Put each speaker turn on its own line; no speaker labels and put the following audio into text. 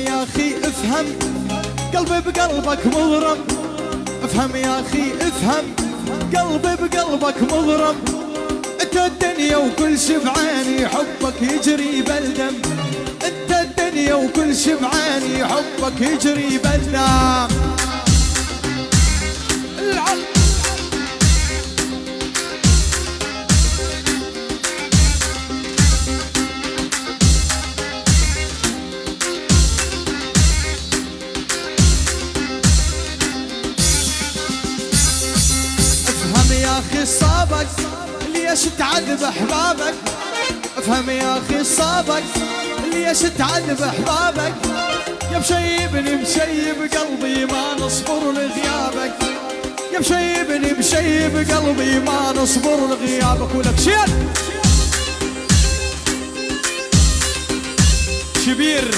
يا أخي افهم، قلبي بقلبك مغرم. افهم يا أخي افهم، قلبي بقلبك مغرم. انت الدنيا وكل شي بعيني، حبك يجري بالدم. انت الدنيا وكل شي بعيني، حبك يجري بالدم. يا أخي صابك ليش تعذب أحبابك. افهم يا أخي صابك ليش تعذب أحبابك. يا مشيبني مشيب قلبي ما نصبر لغيابك. يا مشيبني مشيب قلبي ما نصبر لغيابك. ولك شير شبير